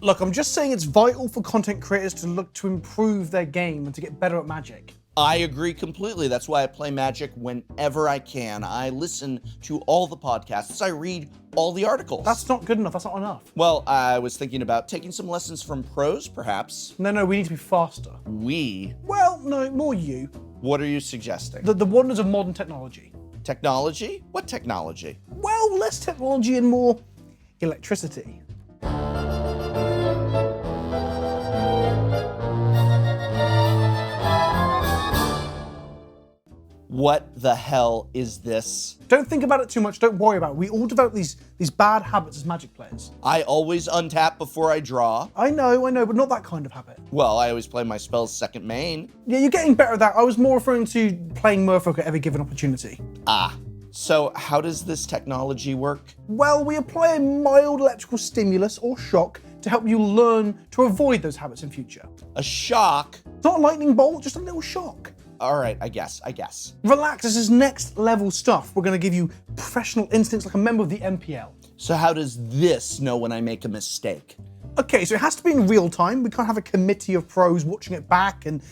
Look, I'm just saying it's vital for content creators to look to improve their game and to get better at Magic. I agree completely. That's why I play Magic whenever I can. I listen to all the podcasts. I read all the articles. That's not good enough. That's not enough. Well, I was thinking about taking some lessons from pros, perhaps. No, we need to be faster. We? Well, no, more you. What are you suggesting? The wonders of modern technology. Technology? What technology? Well, less technology and more electricity. What the hell is this? Don't think about it too much. Don't worry about it. We all develop these bad habits as Magic players. I always untap before I draw. I know, but not that kind of habit. Well, I always play my spells second main. Yeah, you're getting better at that. I was more referring to playing Merfolk at every given opportunity. Ah. So how does this technology work? Well, we apply a mild electrical stimulus or shock to help you learn to avoid those habits in future. A shock? It's not a lightning bolt, just a little shock. All right, I guess. Relax, this is next level stuff. We're gonna give you professional instincts like a member of the MPL. So how does this know when I make a mistake? Okay, so it has to be in real time. We can't have a committee of pros watching it back and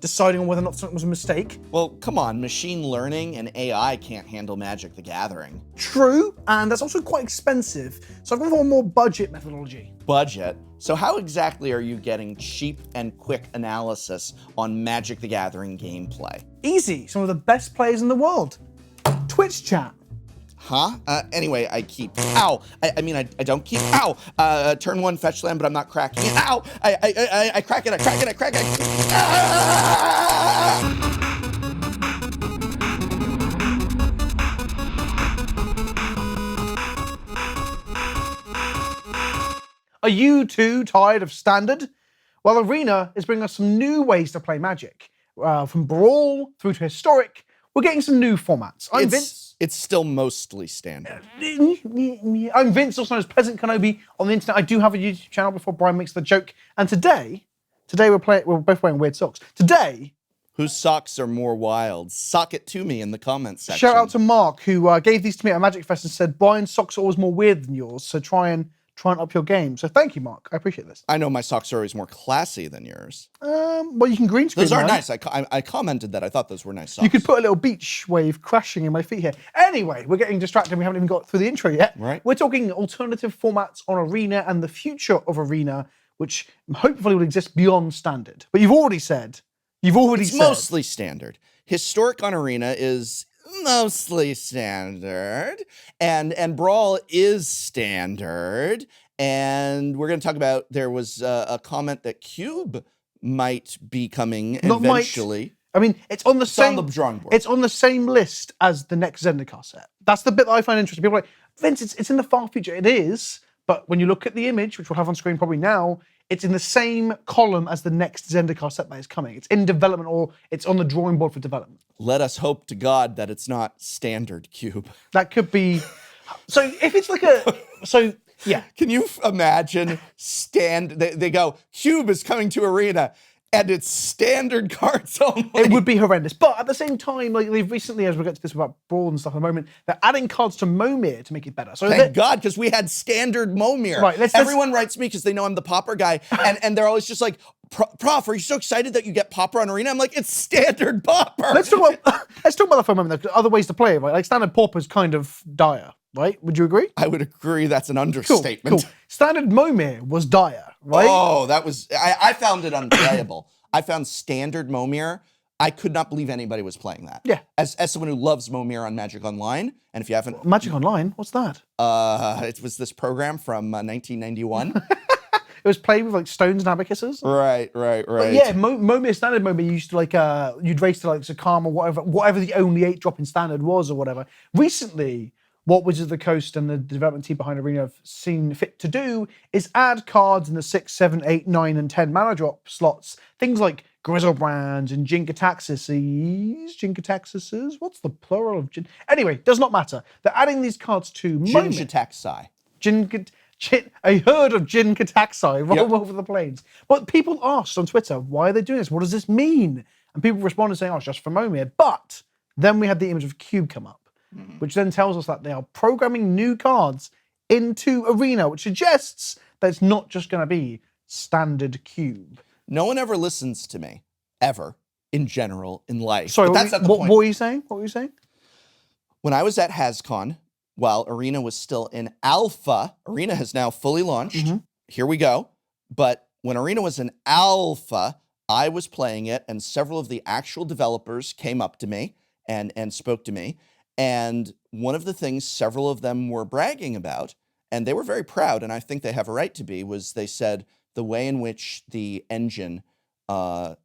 deciding on whether or not something was a mistake. Well, come on, machine learning and AI can't handle Magic the Gathering. True, and that's also quite expensive. So I've gone for a more budget methodology. Budget? So how exactly are you getting cheap and quick analysis on Magic the Gathering gameplay? Easy, some of the best players in the world. Twitch chat. Huh? Anyway, I keep. Ow! I don't keep. Ow! Turn one fetch land, but I'm not cracking it. Ow! I crack it. Ah! Are you too tired of Standard? Well, Arena is bringing us some new ways to play Magic. From Brawl through to Historic, we're getting some new formats. I'm Vince. It's still mostly Standard. I'm Vince, also known as Peasant Kenobi on the internet. I do have a YouTube channel before Brian makes the joke. And today we're both wearing weird socks. Today, whose socks are more wild? Sock it to me in the comments section. Shout out to Mark, who gave these to me at Magic Fest and said, Brian's socks are always more weird than yours, so try and up your game. So thank you, Mark. I appreciate this. I know my socks are always more classy than yours. Well, you can green screen. Those are nice. I commented that. I thought those were nice socks. You could put a little beach wave crashing in my feet here. Anyway, we're getting distracted. We haven't even got through the intro yet. Right. We're talking alternative formats on Arena and the future of Arena, which hopefully will exist beyond Standard. But you've already said. It's mostly Standard. Historic on Arena is mostly Standard, and Brawl is Standard, and we're going to talk about, there was a comment that Cube might be coming eventually. I mean, it's on the drawing board. It's on the same list as the next Zendikar set. That's the bit that I find interesting. People are like, Vince, it's in the far future. It is, but when you look at the image, which we'll have on screen probably now, it's in the same column as the next Zendikar set that is coming. It's in development, or it's on the drawing board for development. Let us hope to God that it's not Standard Cube. That could be. So if it's like yeah. Can you imagine they go, Cube is coming to Arena, and it's Standard cards only. It would be horrendous. But at the same time, like they've recently, as we'll get to this about Brawl and stuff in a moment, they're adding cards to Momir to make it better. So thank God, because we had Standard Momir. Right, Everyone writes me because they know I'm the Popper guy, and they're always just like, Prof, are you so excited that you get Popper on Arena? I'm like, it's Standard Popper. Let's talk about that for a moment. There's other ways to play it, right? Like Standard Pauper is kind of dire, right? Would you agree? I would agree. That's an understatement. Cool. Standard Momir was dire, right? Oh, that was. I found it unplayable. I found Standard Momir. I could not believe anybody was playing that. Yeah. As someone who loves Momir on Magic Online, and if you haven't, Magic Online, what's that? It was this program from 1991. It was played with like stones and abacuses. Right. But yeah, Momir, Standard Momir, you used to like, you'd race to like Sakama or whatever the only 8-drop in Standard was or whatever. Recently, what Wizards of the Coast and the development team behind Arena have seen fit to do is add cards in the 6, 7, 8, 9, and 10 mana drop slots. Things like Grizzlebrands and Jinkataxises. What's the plural of Jin? Anyway, does not matter. They're adding these cards to Jinkataxi. A herd of Jinkataxi roll over the plains. But people asked on Twitter, why are they doing this? What does this mean? And people responded saying, oh, it's just for Momir. But then we had the image of Cube come up, which then tells us that they are programming new cards into Arena, which suggests That it's not just going to be standard cube. No one ever listens to me, ever, in general, in life. Sorry, but that's not the what point. were you saying? What were you saying? When I was at HasCon, while Arena was still in alpha, Arena has now fully launched. Mm-hmm. Here we go. But when Arena was in alpha, I was playing it, and several of the actual developers came up to me and spoke to me. And one of the things several of them were bragging about, and they were very proud, and I think they have a right to be, was they said the way in which the engine on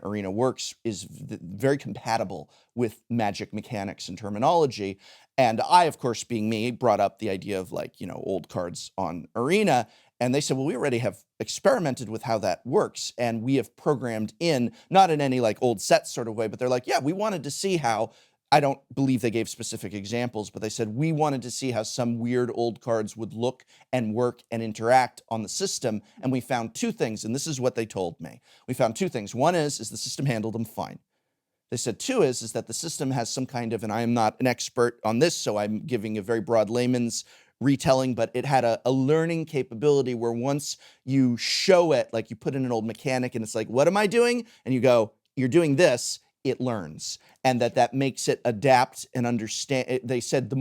Arena works is very compatible with Magic mechanics and terminology. And I, of course, being me, brought up the idea of like, old cards on Arena. And they said, well, we already have experimented with how that works. And we have programmed in, not in any like old set sort of way, but they're like, yeah, we wanted to see how, I don't believe they gave specific examples, but they said, we wanted to see how some weird old cards would look and work and interact on the system. And we found two things, and this is what they told me. We found two things. One is the system handled them fine. They said two is that the system has some kind of, and I am not an expert on this, so I'm giving a very broad layman's retelling, but it had a learning capability where once you show it, like you put in an old mechanic and it's like, what am I doing? And you go, you're doing this, it learns. And that makes it adapt and understand. They said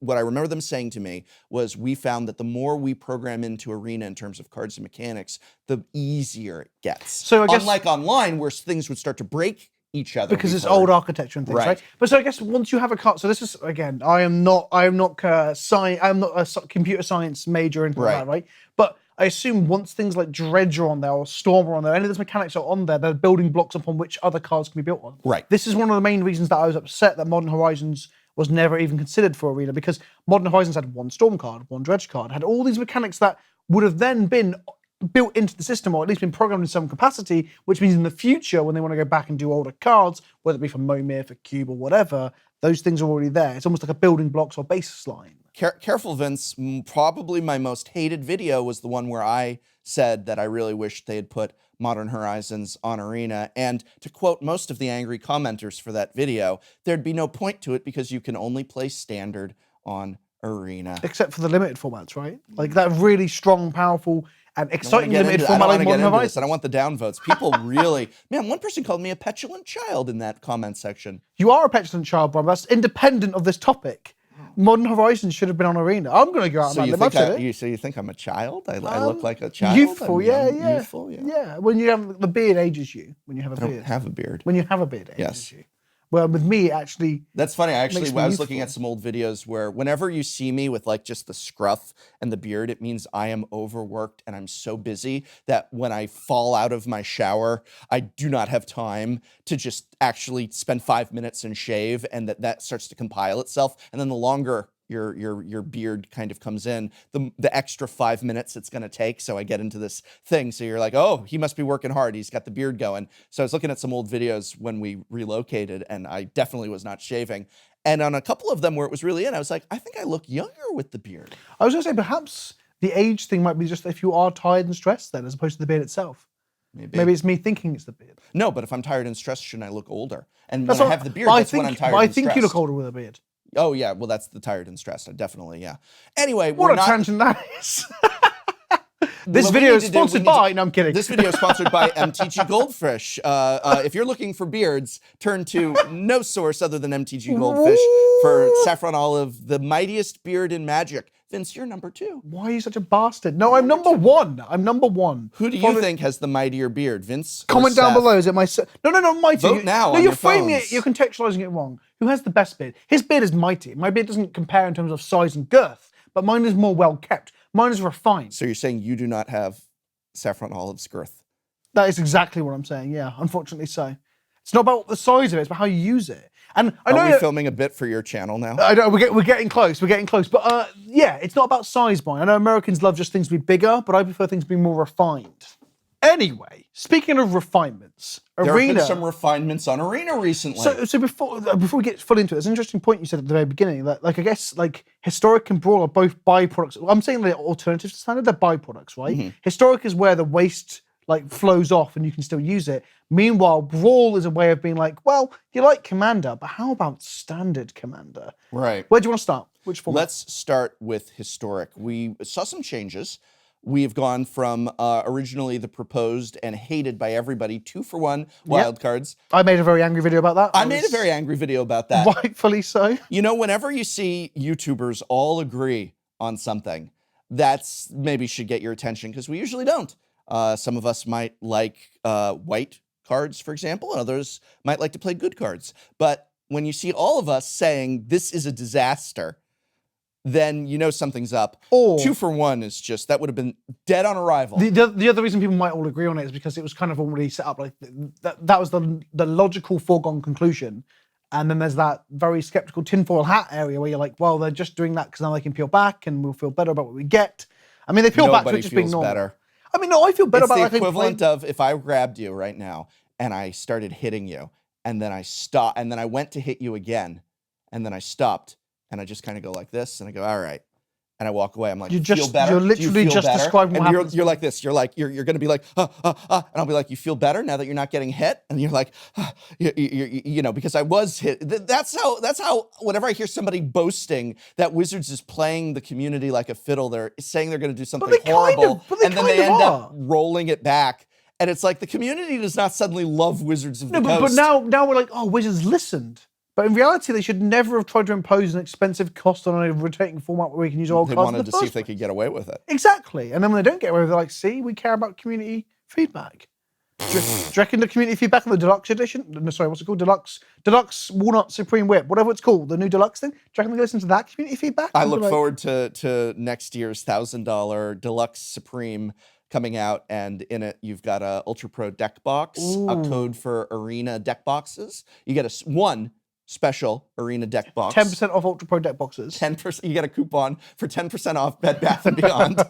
what I remember them saying to me was, we found that the more we program into Arena in terms of cards and mechanics, the easier it gets. So I guess, unlike online where things would start to break each other. Because it's old architecture and things, right? But so I guess once you have a card, so this is, again, I am not a computer science major or anything like that, right? But I assume once things like Dredge are on there or Storm are on there, any of those mechanics are on there, they're building blocks upon which other cards can be built on. Right. This is one of the main reasons that I was upset that Modern Horizons was never even considered for Arena, because Modern Horizons had one Storm card, one Dredge card, had all these mechanics that would have then been built into the system, or at least been programmed in some capacity, which means in the future, when they want to go back and do older cards, whether it be for Momir, for Cube, or whatever, those things are already there. It's almost like a building blocks or baseline. Careful, Vince. Probably my most hated video was the one where I said that I really wished they had put Modern Horizons on Arena. And to quote most of the angry commenters for that video, there'd be no point to it because you can only play Standard on Arena. Except for the limited formats, right? Like that really strong, powerful, and exciting limited format like Modern Horizons. I don't want the downvotes. People really, man, one person called me a petulant child in that comment section. You are a petulant child, Bob. That's independent of this topic. Modern Horizons should have been on Arena. I'm going to go out and So you think I'm a child? I look like a child? Youthful, yeah. Youthful, yeah. Yeah, when you have the beard ages you. When you have a beard. I don't have a beard. When you have a beard, it ages you. Well, with me, actually... That's funny. I was looking at some old videos where whenever you see me with like just the scruff and the beard, it means I am overworked and I'm so busy that when I fall out of my shower, I do not have time to just actually spend 5 minutes and shave, and that starts to compile itself. And then the longer your beard kind of comes in, the extra 5 minutes it's going to take. So I get into this thing. So you're like, oh, he must be working hard. He's got the beard going. So I was looking at some old videos when we relocated, and I definitely was not shaving. And on a couple of them where it was really in, I was like, I think I look younger with the beard. I was going to say, perhaps the age thing might be just if you are tired and stressed then, as opposed to the beard itself. Maybe it's me thinking it's the beard. No, but if I'm tired and stressed, shouldn't I look older? And when I have the beard, that's when I'm tired and stressed. I think you look older with a beard. Oh, yeah. Well, that's the tired and stressed. Definitely, yeah. Anyway, what a tangent that is. This video is sponsored by... No, I'm kidding. This video is sponsored by MTG Goldfish. If you're looking for beards, turn to no source other than MTG Goldfish for Saffron Olive, the mightiest beard in Magic. Vince, you're number 2. Why are you such a bastard? No, I'm number 1. I'm number 1. Who do you think has the mightier beard, Vince? Comment down below. Is it my... No, mighty. Vote now. No, you're framing it. You're contextualizing it wrong. Who has the best beard? His beard is mighty. My beard doesn't compare in terms of size and girth, but mine is more well kept. Mine is refined. So you're saying you do not have Saffron Olive's girth? That is exactly what I'm saying. Yeah, unfortunately so. It's not about the size of it; it's about how you use it. And I know are we filming a bit for your channel now? I know we're getting close. We're getting close. But yeah, it's not about size, Brian. I know Americans love just things to be bigger, but I prefer things to be more refined. Anyway, speaking of refinements, there have been some refinements on Arena recently. So before we get fully into it, it's an interesting point you said at the very beginning that, like, I guess, like, Historic and Brawl are both byproducts. I'm saying they're alternatives to Standard, they're byproducts, right? Mm-hmm. Historic is where the waste, like, flows off and you can still use it. Meanwhile, Brawl is a way of being like, well, you like Commander, but how about Standard Commander? Right. Where do you want to start? Which format? Let's start with historic. We saw some changes. We've gone from originally the proposed and hated by everybody 2-for-1 wildcards. I made a very angry video about that. I made a very angry video about that. Rightfully so. You know, whenever you see YouTubers all agree on something, that's maybe should get your attention because we usually don't. Some of us might like white cards, for example, and others might like to play good cards. But when you see all of us saying this is a disaster, then you know something's up. Or 2-for-1 is just, that would have been dead on arrival. the other reason people might all agree on it is because it was kind of already set up. Like that was the logical foregone conclusion. And then there's that very skeptical tinfoil hat area where you're like, well, they're just doing that because now they can peel back and we'll feel better about what we get. I mean, they peel back to it just being normal. Better. I mean, no, I feel better it's about the equivalent of if I grabbed you right now and I started hitting you and then I stopped and then I went to hit you again and then I stopped and I just kind of go like this and I go, all right. And I walk away. I'm like, feel better? You're literally just describing what happens. You're like this. You're going to be like, and I'll be like, you feel better now that you're not getting hit? And you're like, you know, because I was hit. That's how. Whenever I hear somebody boasting that Wizards is playing the community like a fiddle, they're saying they're going to do something horrible, and then they end up rolling it back. And it's like the community does not suddenly love Wizards of the Coast. But now we're like, oh, Wizards listened. But in reality, they should never have tried to impose an expensive cost on a rotating format where we can use all cards. They wanted to see if they could get away with it. Exactly. And then when they don't get away with it, they're like, see, we care about community feedback. Do you reckon the community feedback on the deluxe edition? No, sorry, what's it called? Deluxe Walnut Supreme Whip, whatever it's called, the new deluxe thing. Do you reckon they listen to that community feedback? I look forward to next year's $1,000 Deluxe Supreme coming out, and in it you've got a Ultra Pro deck box, a code for Arena deck boxes. You get one special Arena deck box. 10% off Ultra Pro deck boxes. 10%. You get a coupon for 10% off Bed Bath & Beyond.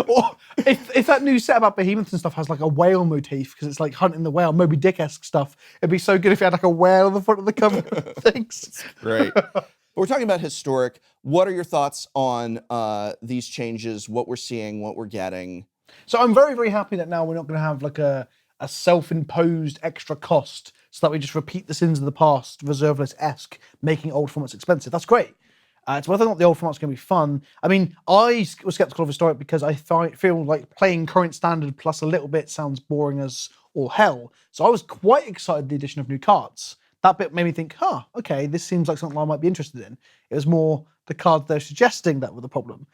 Or if that new set about behemoths and stuff has like a whale motif, because it's like hunting the whale, Moby Dick-esque stuff, it'd be so good if you had like a whale on the front of the cover. Thanks. Great. But we're talking about historic. What are your thoughts on these changes, what we're seeing, what we're getting? So I'm very, very happy that now we're not going to have like a self-imposed extra cost so that we just repeat the sins of the past, reserve list-esque, making old formats expensive. That's great. It's whether or not the old format's going to be fun. I mean, I was skeptical of historic because I feel like playing current standard plus a little bit sounds boring as all hell. So I was quite excited the addition of new cards. That bit made me think, okay, this seems like something I might be interested in. It was more the cards they're suggesting that were the problem.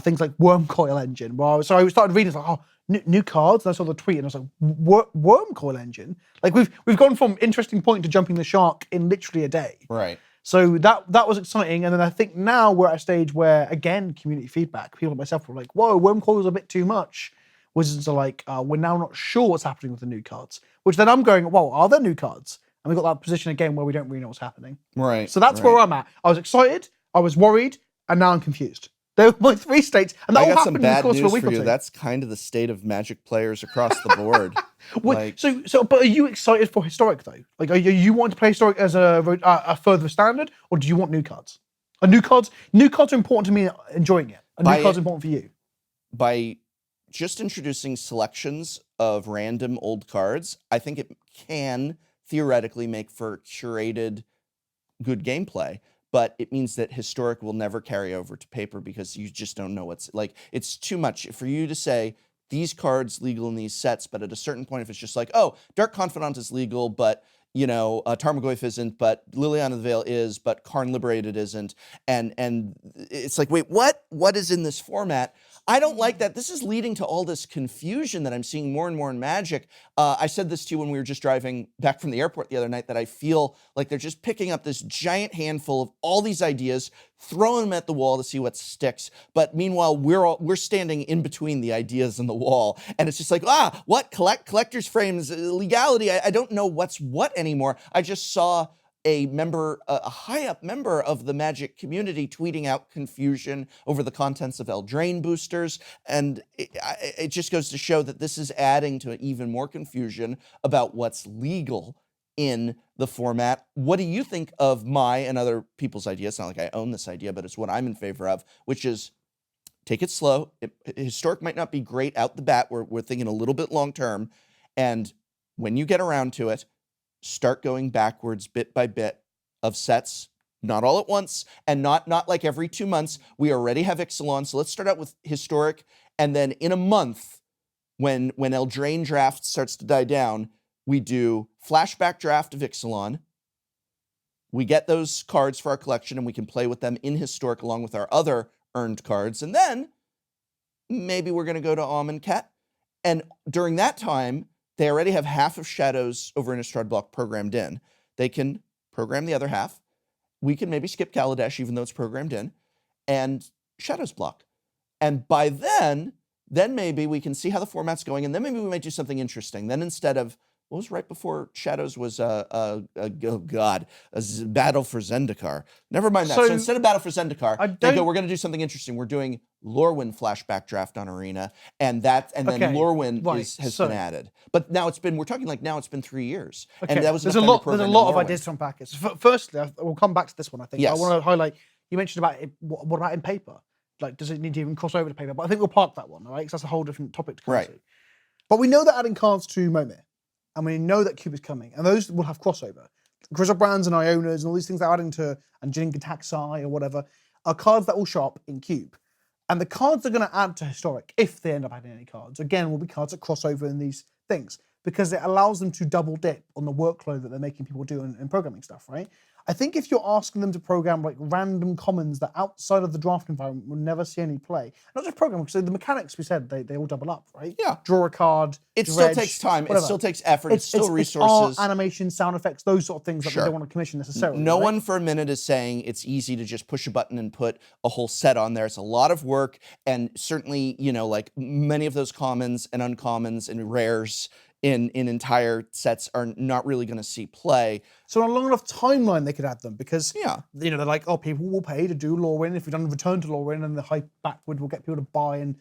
Things like Worm Coil Engine. I started reading, it's like, new cards. And I saw the tweet and I was like, Worm Coil Engine? Like we've gone from interesting point to jumping the shark in literally a day. Right. So that was exciting. And then I think now we're at a stage where, again, community feedback, people like myself were like, whoa, Worm Coil is a bit too much. Wizards are like, we're now not sure what's happening with the new cards. Which then I'm going, well, are there new cards? And we've got that position again where we don't really know what's happening. Right. So that's where I'm at. I was excited, I was worried, and now I'm confused. There were my three states, and that all happened in the course of a week or two. That's kind of the state of Magic players across the board. Wait, but are you excited for historic though? Like, are you wanting to play historic as a further standard, or do you want new cards? New cards are important to me. Enjoying it. New cards are important for you. By just introducing selections of random old cards, I think it can theoretically make for curated, good gameplay. But it means that historic will never carry over to paper because you just don't know what's like. It's too much for you to say these cards legal in these sets, but at a certain point, if it's just like, oh, Dark Confidant is legal, but you know, Tarmogoyf isn't, but Liliana the Veil is, but Karn Liberated isn't, and it's like, wait, what? What is in this format? I don't like that. This is leading to all this confusion that I'm seeing more and more in Magic. I said this to you when we were just driving back from the airport the other night, that I feel like they're just picking up this giant handful of all these ideas, throwing them at the wall to see what sticks. But meanwhile, we're standing in between the ideas and the wall, and it's just like, what? Collector's frames, legality. I don't know what's what anymore. I just saw a high-up member of the Magic community tweeting out confusion over the contents of Eldraine boosters, and it just goes to show that this is adding to even more confusion about what's legal in the format. What do you think of my and other people's idea? It's not like I own this idea, but it's what I'm in favor of, which is take it slow. Historic might not be great out the bat. We're thinking a little bit long-term, and when you get around to it, start going backwards bit by bit of sets, not all at once, and not like every 2 months. We already have Ixalan, so let's start out with historic, and then in a month, when Eldraine draft starts to die down, we do flashback draft of Ixalan. We get those cards for our collection, and we can play with them in historic along with our other earned cards, and then maybe we're going to go to Amonkhet, and during that time, they already have half of Shadows over Innistrad block programmed in. They can program the other half. We can maybe skip Kaladesh, even though it's programmed in, and Shadows block. And by then maybe we can see how the format's going, and then maybe we might do something interesting. Then instead of, what was right before Shadows was, Battle for Zendikar. Never mind that. So instead of Battle for Zendikar, they go, we're going to do something interesting. We're doing Lorwyn flashback draft on Arena, and then Lorwyn has been added. But now we're talking like now it's been 3 years. Okay. And that was there's a lot of ideas to unpack it. So firstly, we'll come back to this one, I think. Yes. I want to highlight, you mentioned about it, what about in paper? Like, does it need to even cross over to paper? But I think we'll park that one, all right? Because that's a whole different topic to come to. But we know that adding cards to Momir, and we know that Cube is coming, and those will have crossover. Griselbrands and Ionas and all these things they're adding to, and Jin-Gitaxiai or whatever, are cards that will show up in Cube. And the cards they're going to add to Historic, if they end up adding any cards, again, will be cards that cross over in these things, because it allows them to double dip on the workload that they're making people do in programming stuff, right? I think if you're asking them to program like random commons that outside of the draft environment will never see any play, not just program, because the mechanics we said, they all double up, right? Yeah. Draw a card, It dredge, still takes time. whatever. It still takes effort. It's still resources. It's art, animation, sound effects, those sort of things that we don't want to commission necessarily. No one for a minute is saying it's easy to just push a button and put a whole set on there. It's a lot of work, and certainly, like many of those commons and uncommons and rares in entire sets are not really going to see play. So on a long enough timeline, they could add them, because they're like, oh, people will pay to do Lorwyn. If we've done Return to Lorwyn, and the hype backward will get people to buy and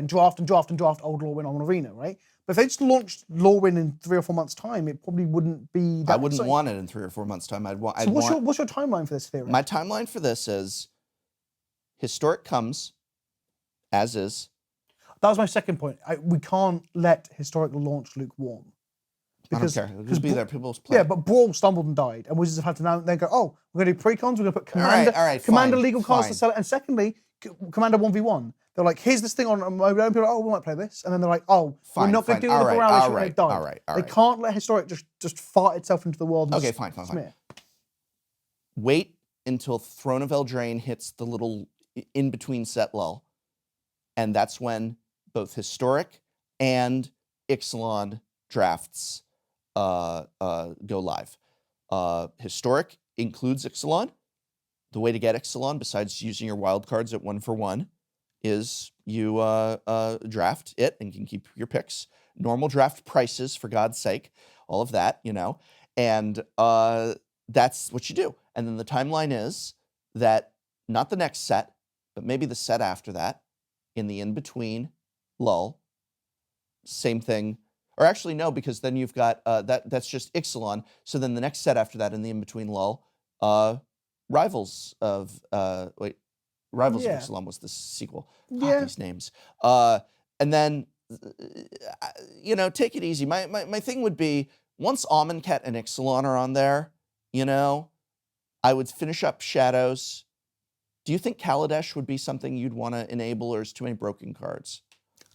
draft old Lorwyn on Arena, right? But if they just launched Lorwyn in 3 or 4 months' time, it probably wouldn't be that I wouldn't exciting. want it in 3 or 4 months' time. What's your timeline for this theory? My timeline for this is Historic comes as is. That was my second point. We can't let Historic launch lukewarm. Because, I don't care. It'll just be there. People play. Yeah, but Brawl stumbled and died, and Wizards have had to now go, oh, we're going to do pre-cons, we're going to put Commander legal cards to sell it, and secondly, Commander 1v1. They're like, here's this thing on mobile, and people are like, oh, we might play this, and then they're like, oh, we're not going to deal with the Baral issue, and they died. They can't let Historic just fart itself into the world and fine. smear. Wait until Throne of Eldraine hits the little in-between set lull, and that's when both Historic and Ixalan drafts go live. Historic includes Ixalan. The way to get Ixalan, besides using your wild cards at 1-for-1, is you draft it and can keep your picks. Normal draft prices, for God's sake, all of that, and that's what you do. And then the timeline is that not the next set, but maybe the set after that, in the in-between lull, same thing. Or actually, no, because then you've got, that's just Ixalan. So then the next set after that in the in-between lull, Rivals of Ixalan was the sequel. God, these names. And then, take it easy. My thing would be, once Amonkhet and Ixalan are on there, I would finish up Shadows. Do you think Kaladesh would be something you'd want to enable, or is too many broken cards?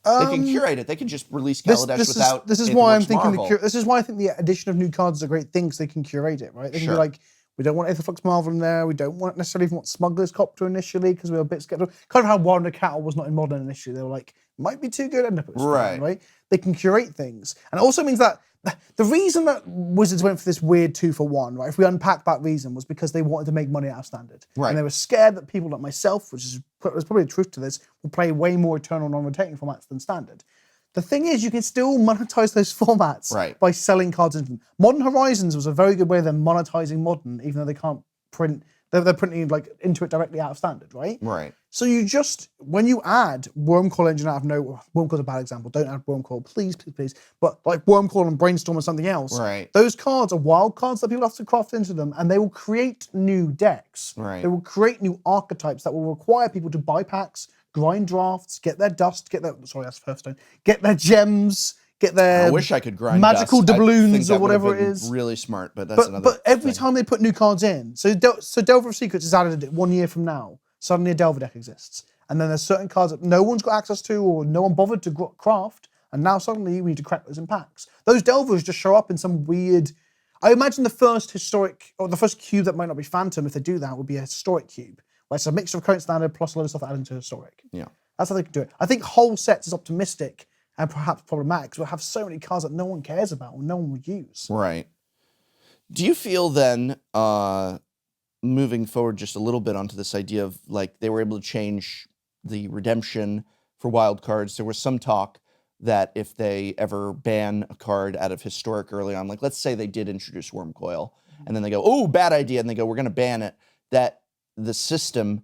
They can curate it. They can just release Kaladesh without. This is why I'm thinking. This is why I think the addition of new cards is a great thing, because they can curate it, right? They can be like, we don't want Aetherflux Marvel in there. We don't necessarily even want Smuggler's Copter initially, because we were a bit skeptical. Kind of how Warren the Cattle was not in Modern initially. They were like, might be too good, end up right? They can curate things, and it also means that the reason that Wizards went for this weird 2-for-1, right? If we unpack that reason, was because they wanted to make money out of Standard, right? And they were scared that people like myself, there's probably the truth to this, will play way more Eternal non-rotating formats than Standard. The thing is, you can still monetize those formats by selling cards into them. Modern Horizons was a very good way of them monetizing Modern, even though they can't print. They're printing into it directly out of Standard, right? Right. So you just, when you add Wormcall Engine out of nowhere, Wormcall's a bad example, don't add Wormcall, please. But like Wormcall and Brainstorm or something else, those cards are wild cards that people have to craft into them, and they will create new decks. They will create new archetypes that will require people to buy packs, grind drafts, get their dust, get their, sorry, that's Hearthstone, get their gems, get their I wish I could grind magical dust. I think doubloons that or whatever would have it been is. really smart, but that's another But every thing. time they put new cards in, so Delver of Secrets is added 1 year from now. Suddenly a Delver deck exists. And then there's certain cards that no one's got access to or no one bothered to craft. And now suddenly we need to crack those in packs. Those Delvers just show up in some weird... I imagine the first historic, or the first cube that might not be Phantom, if they do that, would be a historic cube. Where it's a mixture of current standard plus a lot of stuff added into historic. Yeah. That's how they can do it. I think whole sets is optimistic and perhaps problematic because we'll have so many cards that no one cares about or no one would use. Right. Do you feel then, moving forward just a little bit onto this idea of like they were able to change the redemption for wild cards? There was some talk that if they ever ban a card out of historic early on, like let's say they did introduce Wormcoil, and then they go, oh, bad idea, and they go, we're going to ban it, that the system,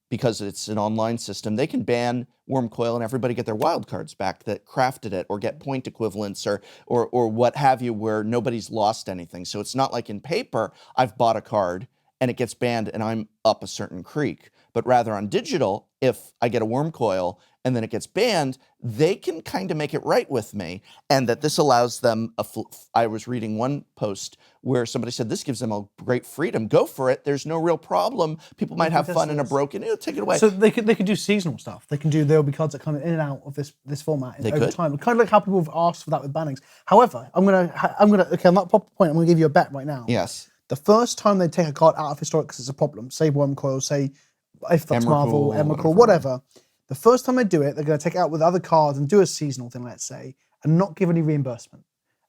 because it's an online system, they can ban Wormcoil and everybody get their wild cards back that crafted it, or get point equivalents or what have you, where nobody's lost anything. So it's not like in paper, I've bought a card and it gets banned and I'm up a certain creek. But rather on digital, if I get a Wormcoil and then it gets banned, they can kind of make it right with me. And that this allows them, I was reading one post where somebody said, this gives them a great freedom. Go for it. There's no real problem. People might have fun in a broken, take it away. So they could do seasonal stuff. There'll be cards that come in and out of this format over time. Kind of like how people have asked for that with bannings. However, okay, on that point, I'm gonna give you a bet right now. Yes. The first time they take a card out of historic because it's a problem, say Wormcoil, say if that's Marvel, Emrakul, whatever. The first time they do it, they're going to take it out with other cards and do a seasonal thing, let's say, and not give any reimbursement.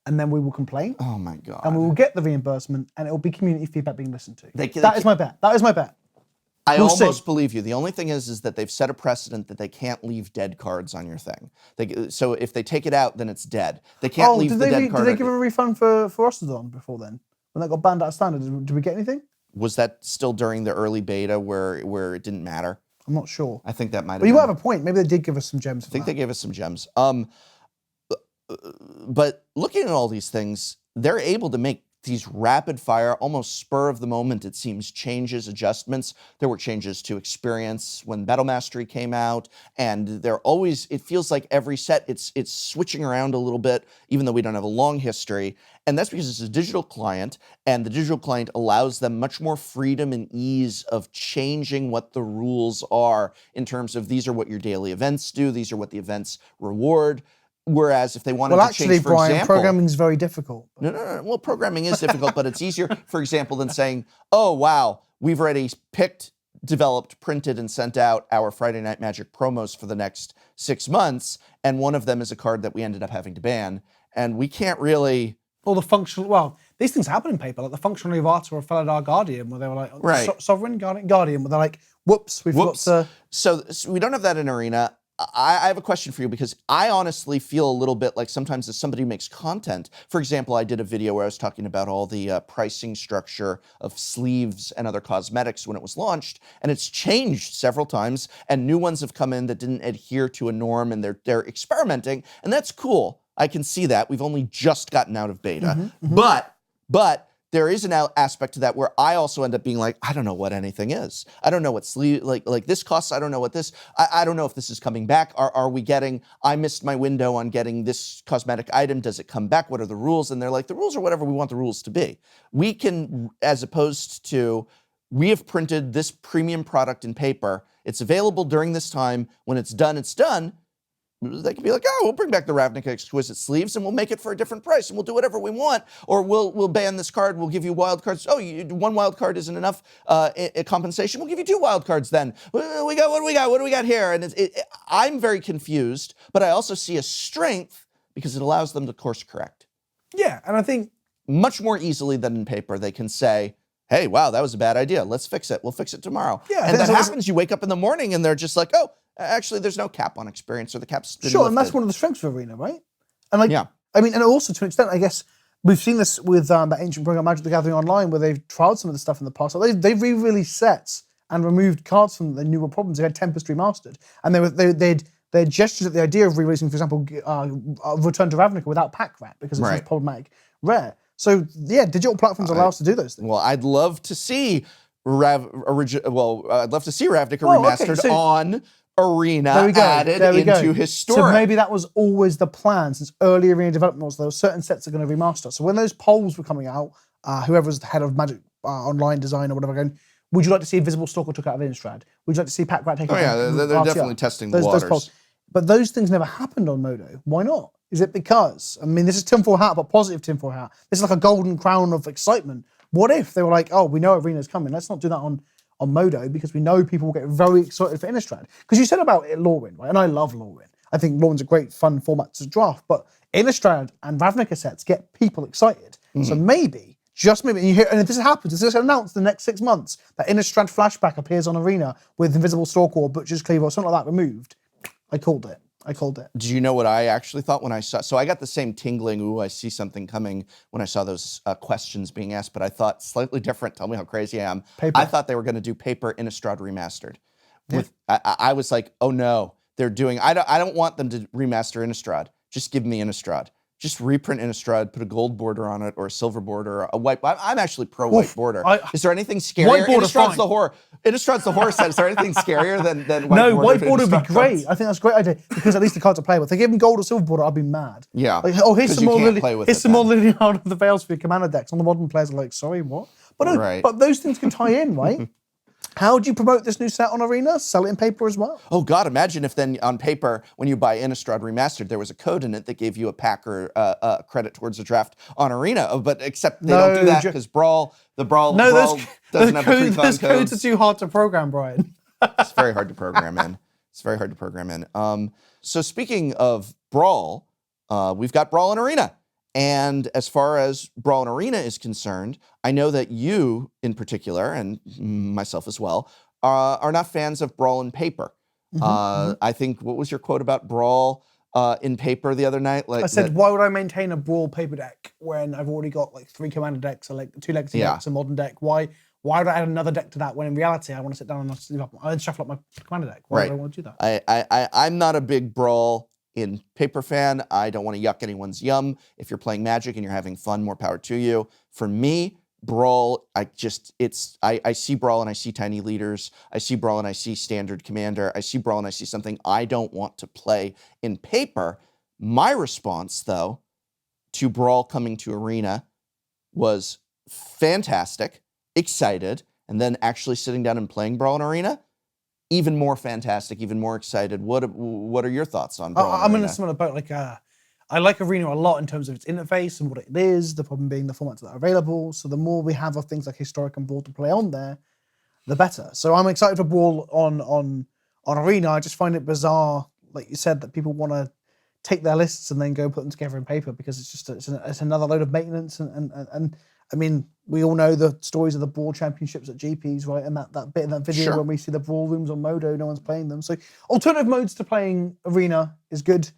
And then we will complain. Oh my God. And we will get the reimbursement, and it will be community feedback being listened to. That is my bet. That is my bet. I almost believe you. The only thing is that they've set a precedent that they can't leave dead cards on your thing. So if they take it out, then it's dead. They can't leave the dead card. Did they give a refund for Ostodon before then? When that got banned out of standard, did we get anything? Was that still during the early beta where it didn't matter? I'm not sure. I think that might have been. But you have a point. Maybe they did give us some gems for that. I think they gave us some gems. But looking at all these things, they're able to make these rapid fire, almost spur of the moment, it seems, changes, adjustments. There were changes to experience when Battle Mastery came out, and it feels like every set, it's switching around a little bit, even though we don't have a long history. And that's because it's a digital client, and the digital client allows them much more freedom and ease of changing what the rules are in terms of these are what your daily events do, these are what the events reward. Whereas if they wanted to change, for Brian, example... programming is very difficult. No. Well, programming is difficult, but it's easier, for example, than saying, oh, wow, we've already picked, developed, printed, and sent out our Friday Night Magic promos for the next 6 months, and one of them is a card that we ended up having to ban, and we can't really... Or the functional... Well, these things happen in paper, like the functional Leviathan or Felidar Guardian, where they were like... Right. Sovereign Guardian, where they're like, whoops, we forgot to... So we don't have that in Arena. I have a question for you, because I honestly feel a little bit like sometimes as somebody who makes content, for example, I did a video where I was talking about all the pricing structure of sleeves and other cosmetics when it was launched, and it's changed several times, and new ones have come in that didn't adhere to a norm, and they're experimenting, and that's cool. I can see that. We've only just gotten out of beta. But there is an aspect to that where I also end up being like, I don't know what anything is. I don't know what sleeve, like this costs. I don't know what this, I don't know if this is coming back. Are we getting, I missed my window on getting this cosmetic item. Does it come back? What are the rules? And they're like, the rules are whatever we want the rules to be. We can, as opposed to, we have printed this premium product in paper. It's available during this time. When it's done, it's done. They can be like, oh, we'll bring back the Ravnica Exquisite sleeves and we'll make it for a different price and we'll do whatever we want. Or we'll ban this card. We'll give you wild cards. Oh, one wild card isn't enough compensation. We'll give you 2 wild cards then. What do we got here? And I'm very confused, but I also see a strength because it allows them to course correct. Yeah, and I think much more easily than in paper, they can say, hey, wow, that was a bad idea. Let's fix it. We'll fix it tomorrow. Yeah, and that happens. You wake up in the morning and they're just like, oh, actually, there's no cap on experience, or the cap's been sure, lifted. and that's one of the strengths of Arena, right? And like, yeah. I mean, and also to an extent, I guess we've seen this with that ancient program Magic the Gathering Online, where they've tried some of the stuff in the past. Like they've re-released sets and removed cards from them they knew were problems. They had Tempest remastered, and they gestured at the idea of re-releasing, for example, Return to Ravnica without pack rat because it's problematic rare. So yeah, digital platforms allow us to do those things. Well, I'd love to see Ravnica remastered on Arena There we go. added There we into go. Historic. So maybe that was always the plan since early Arena development was there were certain sets that are going to remaster. So when those polls were coming out, whoever was the head of Magic Online design or whatever going, would you like to see Invisible Stalker took out of Innistrad? Would you like to see Pack Rat take Oh out yeah, of they're RTR? definitely testing the waters. polls. But those things never happened on Modo. Why not? Is it because, I mean, this is tinfoil hat, but positive tinfoil hat. This is like a golden crown of excitement. What if they were like, oh, we know Arena's coming. Let's not do that on Modo because we know people will get very excited for Innistrad. Because you said about Lorwyn, right? And I love Lorwyn. I think Lorwyn's a great, fun format to draft. But Innistrad and Ravnica sets get people excited. So maybe, just maybe, and if this happens, if this is announced in the next 6 months, that Innistrad flashback appears on Arena with Invisible Stalker or Butcher's Cleaver or something like that removed, I called it. Do you know what I actually thought when I saw? So I got the same tingling, ooh, I see something coming when I saw those questions being asked, but I thought slightly different. Tell me how crazy I am. Paper. I thought they were going to do Paper Innistrad Remastered. I was like, oh no, they're doing. I don't want them to remaster Innistrad. Just give me Innistrad. Just reprint Innistrad, put a gold border on it or a silver border, or a white. I'm actually pro white border. Is there anything scarier? White border's Innistrad's fine. the horror. Innistrad's the horror set. Is there anything scarier than white border? No, white border would be Innistrad great. cards? I think that's a great idea because at least the cards are playable. If they give them gold or silver border, I'd be mad. Yeah. Like, oh, here's some more Lily. Here's some more Lily out of the Veils for your commander decks. And the modern players are like, sorry, what? But no, Right. but those things can tie in, right? How do you promote this new set on Arena? Sell it in paper as well. Oh God! Imagine if then on paper, when you buy Innistrad Remastered, there was a code in it that gave you a pack or credit towards the draft on Arena. Oh, but except they don't do that because Brawl doesn't have the pre-con those codes codes. are too hard to program, Brian. It's very hard to program in. So speaking of Brawl, we've got Brawl and Arena. And as far as Brawl and Arena is concerned, I know that you in particular, and myself as well, are not fans of Brawl in paper. I think, what was your quote about Brawl in paper the other night? Like I said, why would I maintain a Brawl paper deck when I've already got like 3 commander decks, or like 2 legacy decks, a modern deck? Why would I add another deck to that when in reality I want to sit down and shuffle up my commander deck? Why would I want to do that? I'm not a big Brawl in paper fan. I don't want to yuck anyone's yum. If you're playing Magic and you're having fun, more power to you. For me, Brawl, I see Brawl and I see tiny leaders. I see Brawl and I see standard commander. I see Brawl and I see something I don't want to play in paper. My response, though, to Brawl coming to Arena was fantastic, excited, and then actually sitting down and playing Brawl in Arena, even more fantastic, even more excited. What are your thoughts on Brawl? I'm in a similar boat. Like, I like Arena a lot in terms of its interface and what it is. The problem being the formats that are available. So the more we have of things like Historic and Brawl to play on there, the better. So I'm excited for Brawl on Arena. I just find it bizarre, like you said, that people want to take their lists and then go put them together in paper because it's another load of maintenance and I mean, we all know the stories of the Brawl championships at GPs, right? And that bit in that video when we see the Brawl rooms on Modo, no one's playing them. So alternative modes to playing Arena is good,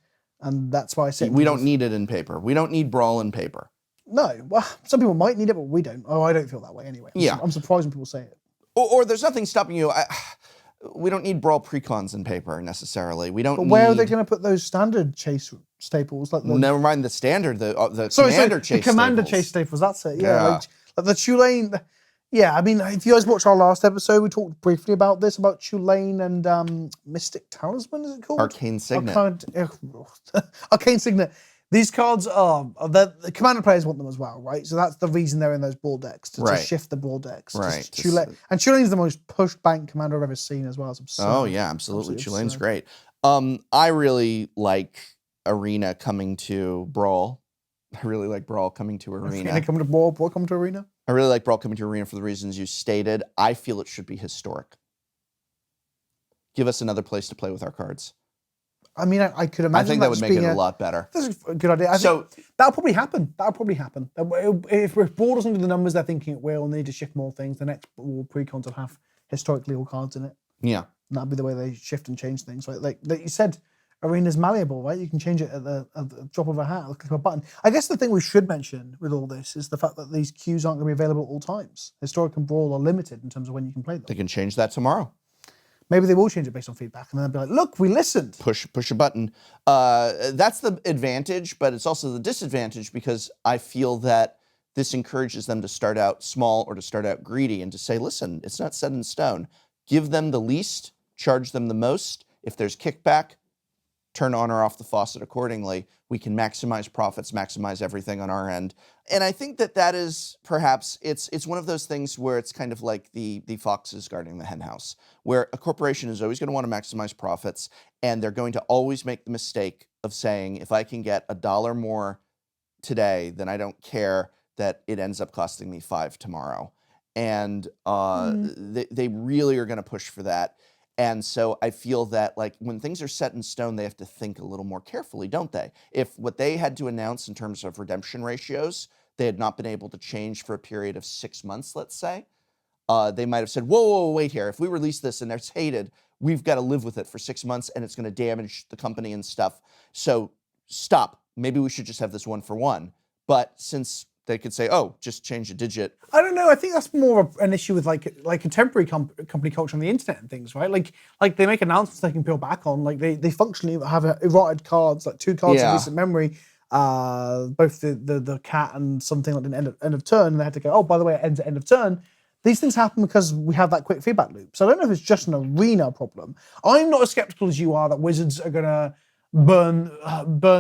and that's why I say we don't need it in paper. We don't need Brawl in paper. No, well, some people might need it, but we don't. Oh, I don't feel that way anyway. I'm surprised when people say it. Or there's nothing stopping you. We don't need Brawl precons in paper necessarily. We don't. But where are they going to put those standard chase staples? Like never mind the standard, the commander chase. The commander staples. Chase staples. That's it. Yeah, like the Tulane. Yeah, I mean, if you guys watched our last episode, we talked briefly about this, about Tulane and Mystic Talisman. Is it called Arcane Signet? Arcane Signet. These cards are the commander players want them as well, right? So that's the reason they're in those Brawl decks to shift the Brawl decks. Right. And Tulane's the most pushed bank commander I've ever seen as well. It's absurd. Oh yeah, absolutely. Tulane's great. I really like Arena coming to Brawl. I really like Brawl coming to Arena. Coming to Brawl coming to Arena? I really like Brawl coming to Arena for the reasons you stated. I feel it should be historic. Give us another place to play with our cards. I mean, I could imagine. I think that would make it a lot better. That's a good idea. I think that'll probably happen. If Brawl doesn't do the numbers they're thinking it will, and they need to shift more things, the next Brawl precons will have historic legal cards in it. Yeah. And that'll be the way they shift and change things. Right? Like you said, Arena's malleable, right? You can change it at the drop of a hat, or click of a button. I guess the thing we should mention with all this is the fact that these queues aren't going to be available at all times. Historic and Brawl are limited in terms of when you can play them. They can change that tomorrow. Maybe they will change it based on feedback, and then they'll be like, look, we listened. Push a button. That's the advantage, but it's also the disadvantage because I feel that this encourages them to start out small or to start out greedy and to say, listen, it's not set in stone. Give them the least, charge them the most, If there's kickback, turn on or off the faucet accordingly. We can maximize profits, maximize everything on our end. And I think that is perhaps, it's one of those things where it's kind of like the foxes guarding the hen house, where a corporation is always going to want to maximize profits, and they're going to always make the mistake of saying, if I can get $1 more today, then I don't care that it ends up costing me $5 tomorrow. And they really are going to push for that. And so I feel that like when things are set in stone, they have to think a little more carefully, don't they? If what they had to announce in terms of redemption ratios, they had not been able to change for a period of 6 months, let's say, they might have said, whoa, wait here. If we release this and it's hated, we've got to live with it for 6 months and it's going to damage the company and stuff. So stop. Maybe we should just have this 1-for-1. But since they could say, oh, just change a digit. I don't know. I think that's more of an issue with like contemporary company culture on the internet and things, right? Like they make announcements they can peel back on. Like they functionally have eroded cards, like 2 cards of recent memory, both the cat and something like an end of turn. And they had to go, oh, by the way, it ends at end of turn. These things happen because we have that quick feedback loop. So I don't know if it's just an arena problem. I'm not as skeptical as you are that Wizards are gonna burn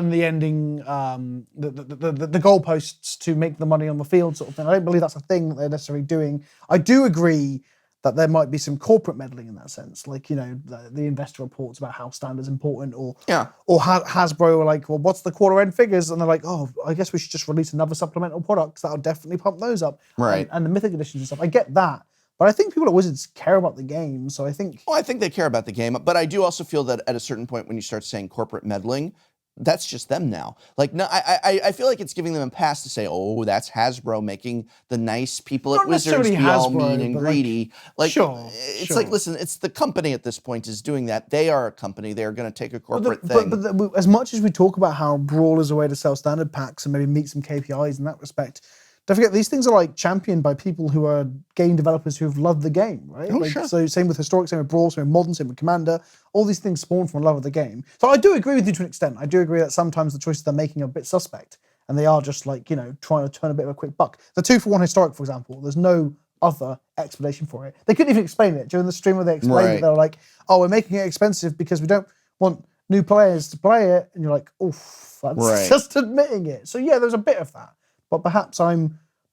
the ending, the goalposts to make the money on the field sort of thing. I don't believe that's a thing that they're necessarily doing. I do agree that there might be some corporate meddling in that sense, like, you know, the investor reports about how standard's important, or Hasbro are like, well, what's the quarter end figures? And they're like, oh, I guess we should just release another supplemental product that'll definitely pump those up. Right. And the Mythic editions and stuff. I get that. But I think people at Wizards care about the game, so I think... Oh, I think they care about the game, but I do also feel that at a certain point when you start saying corporate meddling, that's just them now. Like, no, I feel like it's giving them a pass to say, oh, that's Hasbro making the nice people at Wizards be all mean and greedy. Like, sure, it's like, listen, it's the company at this point is doing that. They are a company. They're going to take a corporate thing. But as much as we talk about how Brawl is a way to sell standard packs and maybe meet some KPIs in that respect, don't forget, these things are like championed by people who are game developers who've loved the game, right? Oh, sure. So same with Historic, same with Brawl, same with Modern, same with Commander. All these things spawn from a love of the game. So I do agree with you to an extent. I do agree that sometimes the choices they're making are a bit suspect, and they are just like, you know, trying to turn a bit of a quick buck. The 2-for-1 Historic, for example, there's no other explanation for it. They couldn't even explain it. During the stream where they explained it, they were like, oh, we're making it expensive because we don't want new players to play it. And you're like, oof, that's just admitting it. So yeah, there's a bit of that. But perhaps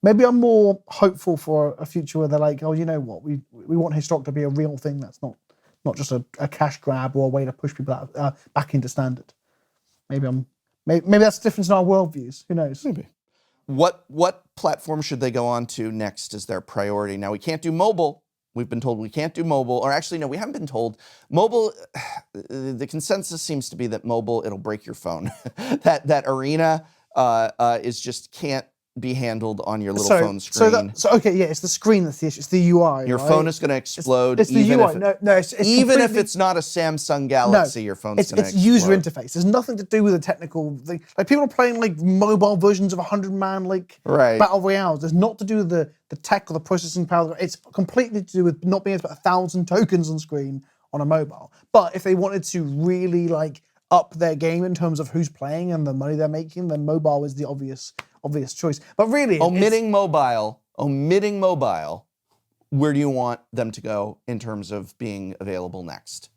maybe I'm more hopeful for a future where they're like, oh, you know what, we want Historic to be a real thing that's not just a cash grab or a way to push people out, back into standard. Maybe that's the difference in our worldviews. Who knows? Maybe. What platform should they go on to next as their priority? Now, we can't do mobile. We've been told we can't do mobile. Or actually, no, we haven't been told. Mobile, the consensus seems to be that mobile, it'll break your phone. that arena is just can't be handled on your little phone screen. It's the screen that's the issue. It's the UI. Your phone is going to explode. It's the UI. Even if it's not a Samsung Galaxy, your phone's going to explode. It's user interface. There's nothing to do with the technical thing. Like people are playing like mobile versions of 100-man battle royales. There's not to do with the tech or the processing power. It's completely to do with not being able to put 1,000 tokens on screen on a mobile. But if they wanted to really like up their game in terms of who's playing and the money they're making, then mobile is the obvious choice. But really, omitting mobile, where do you want them to go in terms of being available next?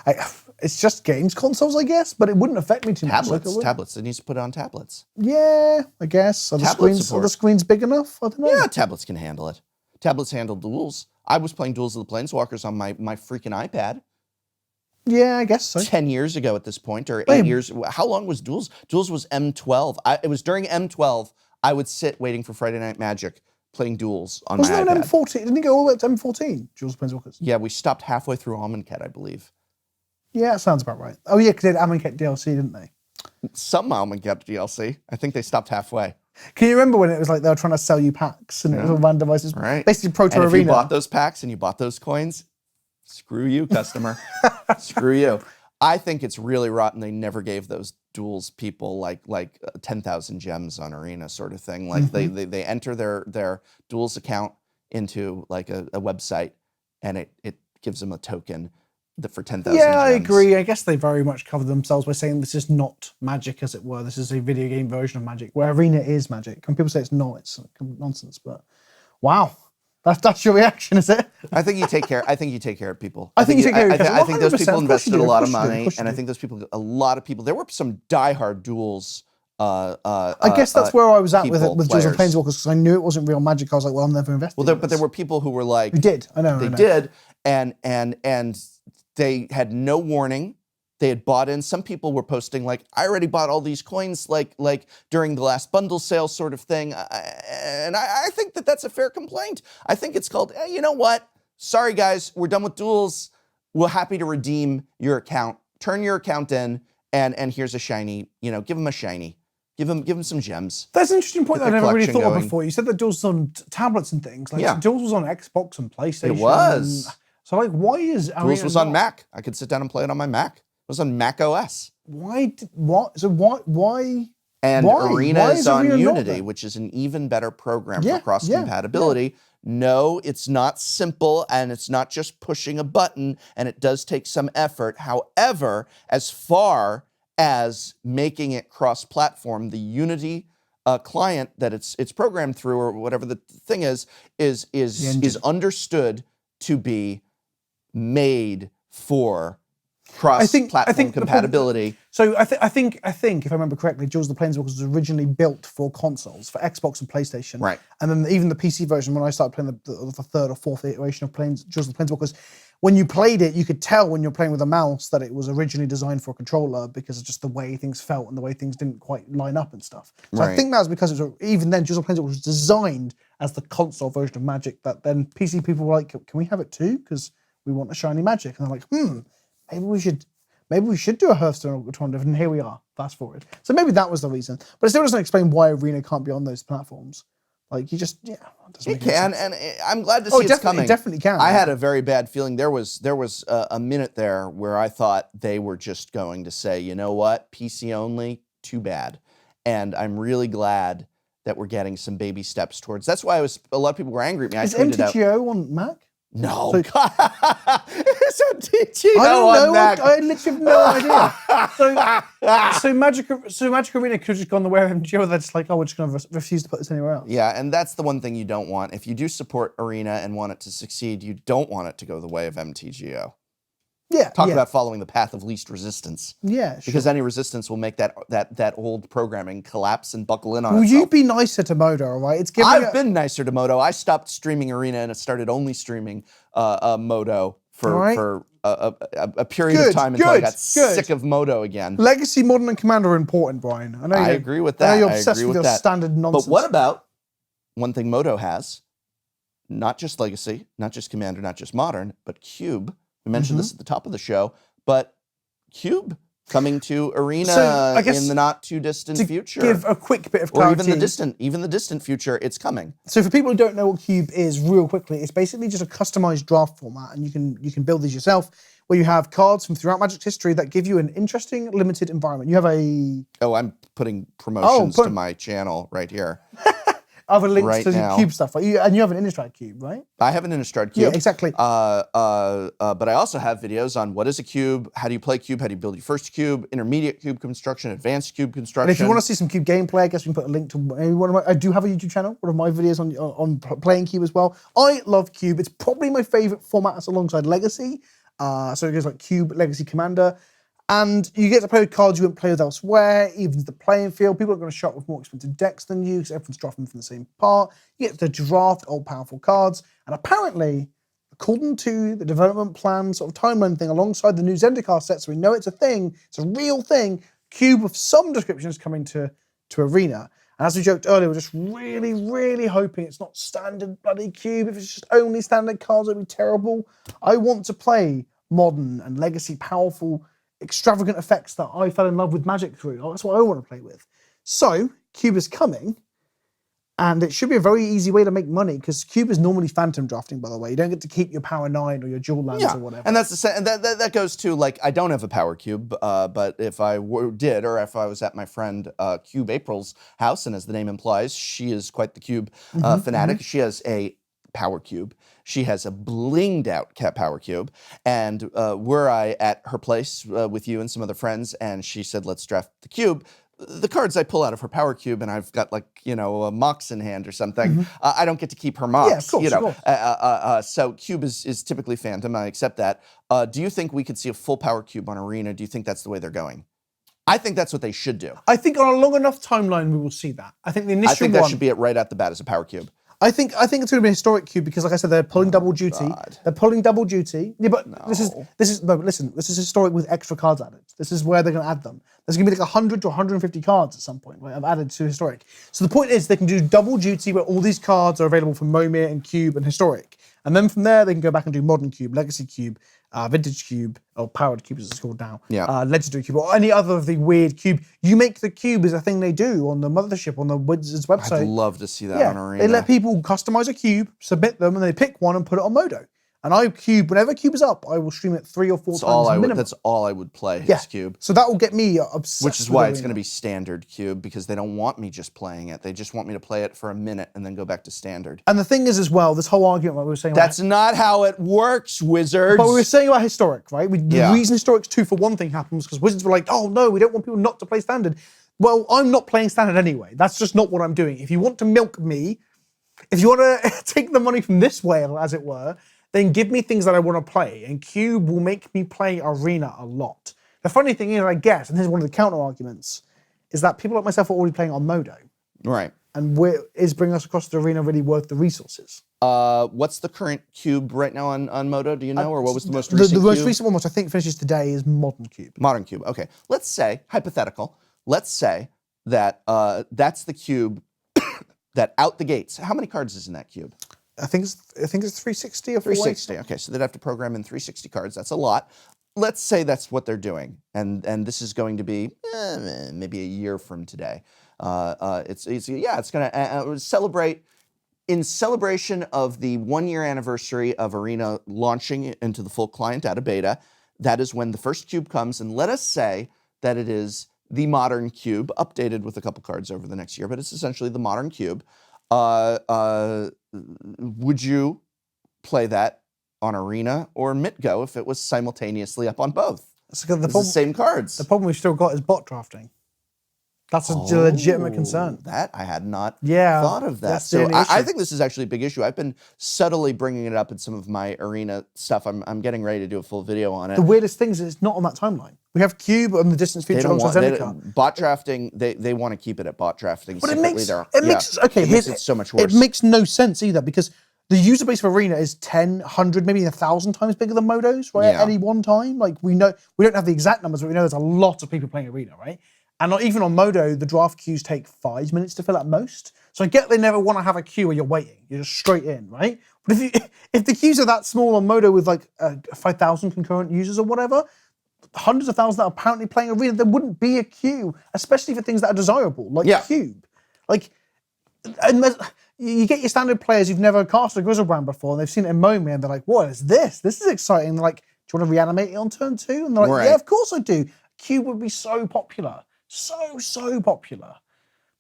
It's just games consoles, I guess, but it wouldn't affect me too much. Tablets. It needs to put it on tablets. Yeah, I guess. Are the screens big enough? I don't know. Yeah, tablets can handle it. Tablets handle duels. I was playing Duels of the Planeswalkers on my freaking iPad. Yeah, I guess so. 10 years ago at this point, or 8 years. How long was Duels? Duels was M12. It was during M12, I would sit waiting for Friday Night Magic, playing Duels on my iPad. Wasn't there an M14? Didn't it go all the way up to M14, Duels of Planeswalkers? Yeah, we stopped halfway through Amonkhet, I believe. Yeah, that sounds about right. Oh yeah, because they had Amonkhet DLC, didn't they? Some Amonkhet DLC. I think they stopped halfway. Can you remember when it was like they were trying to sell you packs and it was all randomized? Right. Basically Pro Tour Arena. And if you bought those packs and you bought those coins, screw you, customer. Screw you. I think it's really rotten they never gave those Duels people like 10,000 gems on Arena sort of thing. Like they enter their Duels account into like a website and it gives them a token for 10,000 Yeah, I gems. agree. I guess they very much cover themselves by saying this is not Magic, as it were. This is a video game version of Magic, where Arena is Magic. When people say it's not, it's nonsense. But wow, That's your reaction, is it? I think you take care. I think you take care of people. I think you take care of your I think those 100%. people Of course you invested do, a of lot of course you do, of money, course you and I do. think those people, a lot of people. There were some diehard duels. I guess that's where I was at with people, Duels of players. Planeswalkers, because I knew it wasn't real Magic. I was like, well, I'm never investing. Well, but there were people who were like, who did. I know. they I know. did, and they had no warning. They had bought in. Some people were posting like, I already bought all these coins like during the last bundle sale sort of thing. And I think that that's a fair complaint. I think it's called, hey, you know what? Sorry, guys, we're done with duels. We're happy to redeem your account. Turn your account in, and here's a shiny, give them a shiny. Give them some gems. That's an interesting point Get that I their never really collection thought of going. before. You said that Duels was on tablets and things. Like, Yeah. Duels was on Xbox and PlayStation. It was. So, like, why is Duels Arena was on not? Mac. I could sit down and play it on my Mac. It was on Mac OS. What? So why? And Why? Arena Why is is on Arena not Unity, there? which is an even better program Yeah, for cross-compatibility. No, it's not simple, and it's not just pushing a button, and it does take some effort. However, as far as making it cross-platform, the Unity client that it's programmed through, or whatever the thing is understood to be made for cross-platform compatibility. So I think if I remember correctly, Duels of the Planeswalkers was originally built for consoles, for Xbox and PlayStation. Right. And then even the PC version, when I started playing the third or fourth iteration of Duels of the Planeswalkers, when you played it, you could tell when you're playing with a mouse that it was originally designed for a controller because of just the way things felt and the way things didn't quite line up and stuff. So I Right. think that was because even then, Duels of the Planeswalkers was designed as the console version of Magic that then PC people were like, can we have it too? Because we want a shiny Magic. And they're like, maybe we should do a Hearthstone alternative, and here we are, fast forward. So maybe that was the reason. But it still doesn't explain why Arena can't be on those platforms. Like, it doesn't It make any can, sense. and I'm glad to see it's coming. It definitely can. I had a very bad feeling. There was a minute there where I thought they were just going to say, you know what, PC only, too bad. And I'm really glad that we're getting some baby steps towards. That's why a lot of people were angry at me. Is I tweeted out, MTGO on Mac? no, So- it's MTGO I don't on know. Mac. I literally have no idea. So Magic Arena could have just gone the way of MTGO. They're just like, oh, we're just going to refuse to put this anywhere else. Yeah, and that's the one thing you don't want. If you do support Arena and want it to succeed, you don't want it to go the way of MTGO. Yeah. Talk yeah. about following the path of least resistance. Yeah, sure. Because any resistance will make that old programming collapse and buckle in on Will itself. you be nicer to Modo, all right? It's giving I've been nicer to Modo. I stopped streaming Arena and started only streaming Modo for a period of time until I got sick of Modo again. Legacy, Modern, and Commander are important, Brian. I know I you- agree with I know that. you're I obsessed agree with with your that. standard nonsense. But what about one thing Modo has? Not just Legacy, not just Commander, not just Modern, but Cube. We mentioned this at the top of the show, but Cube coming to Arena So, I guess in the not too distant future. give a quick bit of or clarity. even the distant future, it's coming. So for people who don't know what Cube is, real quickly, it's basically just a customized draft format, and you can build these yourself, where you have cards from throughout Magic's history that give you an interesting, limited environment. You have Oh, I'm putting promotions to my channel right here. other links Right to now. Cube stuff, right? And you have an Innistrad Cube, right? I have an Innistrad Cube. Yeah, exactly. But I also have videos on what is a cube, how do you play cube, how do you build your first cube, intermediate cube construction, advanced cube construction. And if you want to see some Cube gameplay, I guess we can put a link to maybe one of my. I do have a YouTube channel, one of my videos on playing Cube as well. I love Cube. It's probably my favorite format that's alongside Legacy. So it goes like Cube, Legacy, Commander. And you get to play with cards you wouldn't play with elsewhere, evens the playing field. People are going to shop with more expensive decks than you because everyone's drafting from the same part. You get to draft old powerful cards. And apparently, according to the development plan sort of timeline thing alongside the new Zendikar set, so we know it's a thing, it's a real thing, Cube with some descriptions coming to Arena. And as we joked earlier, we're just really, really hoping it's not standard bloody Cube. If it's just only standard cards, it'd be terrible. I want to play modern and legacy powerful extravagant effects that I fell in love with Magic through. That's what I want to play with. So, Cube is coming, and it should be a very easy way to make money, because Cube is normally phantom drafting, by the way. You don't get to keep your Power 9 or your dual lands or whatever. And that's that goes to, like, I don't have a Power Cube, but if I did, or if I was at my friend Cube April's house, and as the name implies, she is quite the Cube fanatic. She has a Power Cube. She has a blinged out Power Cube. And were I at her place with you and some other friends, and she said, let's draft the Cube, the cards I pull out of her power cube, and I've got like a Mox in hand or something. I don't get to keep her Mox. Yeah, of course, of course. So cube is typically Phantom. I accept that. Do you think we could see a full power cube on Arena? Do you think that's the way they're going? I think that's what they should do. I think on a long enough timeline we will see that. I think the initial I think that should be it right at the bat as a power cube. I think it's going to be a historic cube because, like I said, they're pulling double duty. God. They're pulling double duty. Yeah, but this is listen. This is historic with extra cards added. This is where they're going to add them. There's going to be like 100 to 150 cards at some point. Right, I've added to historic. So the point is they can do double duty where all these cards are available for Momir and Cube and historic, and then from there they can go back and do modern cube, legacy cube, vintage cube, or powered cube as it's called now. Yeah. Legendary cube or any other of the weird cube. You make the cube is a thing they do on the mothership on the Wizards website. I'd love to see that on Arena. They let people customize a cube, submit them, and they pick one and put it on Modo. And whenever cube is up, I will stream it 3 or 4 times minimum. That's all I would play, his cube. So that will get me obsessed. Which is why it's going to be standard cube, because they don't want me just playing it. They just want me to play it for a minute and then go back to standard. And the thing is as well, this whole argument like we were saying That's not how it works, Wizards. But we were saying about historic, right? The reason historic's 2 for 1 thing happens because Wizards were like, oh no, we don't want people not to play standard. Well, I'm not playing standard anyway. That's just not what I'm doing. If you want to milk me, if you want to take the money from this whale, as it were, then give me things that I want to play, and Cube will make me play Arena a lot. The funny thing is, I guess, and here's one of the counter arguments, is that people like myself are already playing on Modo. Right. And is bringing us across the Arena really worth the resources? What's the current Cube right now on Modo? Do you know, or what was the most recent The most Cube? recent one, which I think finishes today, is Modern Cube. Modern Cube, okay. Let's say, hypothetical, let's say that that's the Cube that out the gates. How many cards is in that Cube? I think it's 360 or 360. Okay, so they'd have to program in 360 cards. That's a lot. Let's say that's what they're doing, and this is going to be maybe a year from today. It's going to celebrate in celebration of the 1-year anniversary of Arena launching into the full client out of beta. That is when the first cube comes, and let us say that it is the modern cube, updated with a couple cards over the next year, but it's essentially the modern cube. Would you play that on Arena or MitGo if it was simultaneously up on both? It's the same cards. The problem we've still got is bot drafting. That's a legitimate concern. That I had not Yeah, thought of that. that's the So only I issue. think this is actually a big issue. I've been subtly bringing it up in some of my Arena stuff. I'm getting ready to do a full video on it. The weirdest thing is it's not on that timeline. We have Cube on the distance They feature don't want alongside Zendikar. bot drafting. They want to keep it at bot drafting. But it secretly makes there. it makes okay. It Here's makes it so much worse. It makes no sense either because the user base of Arena is 10, 100, maybe 1,000 times bigger than Modo's, right? Yeah. At any one time, like we don't have the exact numbers, but we know there's a lot of people playing Arena, right? And not even on Modo, the draft queues take 5 minutes to fill at most. So I get they never want to have a queue where you're waiting. You're just straight in, right? But if the queues are that small on Modo with like 5,000 concurrent users or whatever, hundreds of thousands that are apparently playing Arena, there wouldn't be a queue, especially for things that are desirable, like Cube. Like, unless, you get your standard players who've never cast a Grizzlebrand before, and they've seen it in Momi, and they're like, what is this? This is exciting. And they're like, do you want to reanimate it on turn 2? And they're like, yeah, of course I do. Cube would be so popular. So popular.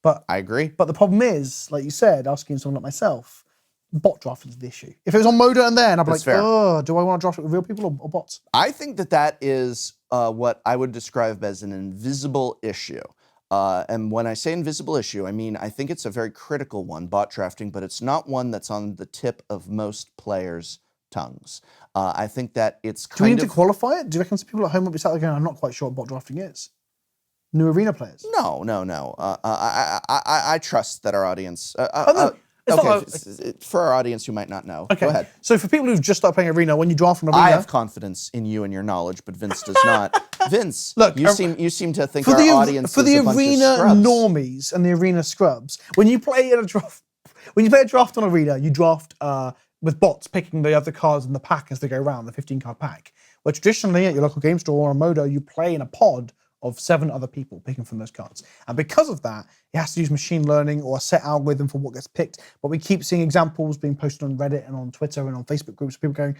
But I agree. But the problem is, like you said, asking someone like myself, bot drafting is the issue. If it was on Modo and then, I'd be like, oh, do I want to draft it with real people or bots? I think that is what I would describe as an invisible issue. And when I say invisible issue, I mean, I think it's a very critical one, bot drafting, but it's not one that's on the tip of most players' tongues. I think that it's kind of... Do we need to qualify it? Do you reckon some people at home will be sat there going, I'm not quite sure what bot drafting is? New Arena players? No. I trust that our audience... for our audience who might not know. Okay. Go ahead. So for people who've just started playing Arena, when you draft from Arena... I have confidence in you and your knowledge, but Vince does not. Vince, look, you seem to think our audience for is the a bunch Arena of scrubs. normies and the Arena scrubs, when you play a draft on Arena, you draft with bots picking the other cards in the pack as they go around, the 15-card pack. Where traditionally at your local game store or on Modo, you play in a pod of 7 other people picking from those cards. And because of that, it has to use machine learning or a set algorithm for what gets picked. But we keep seeing examples being posted on Reddit and on Twitter and on Facebook groups of people going,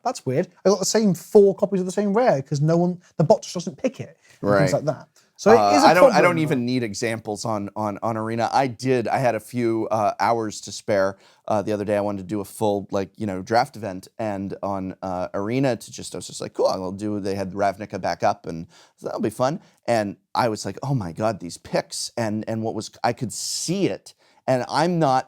that's weird. I got the same 4 copies of the same rare because the bot just doesn't pick it. And things like that. So it is a problem. I don't even need examples on Arena. I had a few hours to spare the other day. I wanted to do a full draft event, and on Arena I was just like, cool, I'll do. They had Ravnica back up, and so that'll be fun. And I was like, oh my god, these picks, and I could see it. And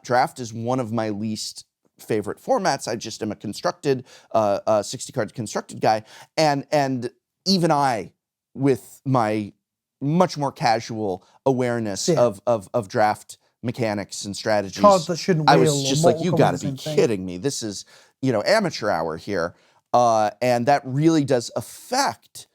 draft is one of my least favorite formats. I just am a constructed 60 card constructed guy, and even I, with my much more casual awareness of draft mechanics and strategies, cards that shouldn't. I was just like, you got to be kidding me! This is amateur hour here, and that really does affect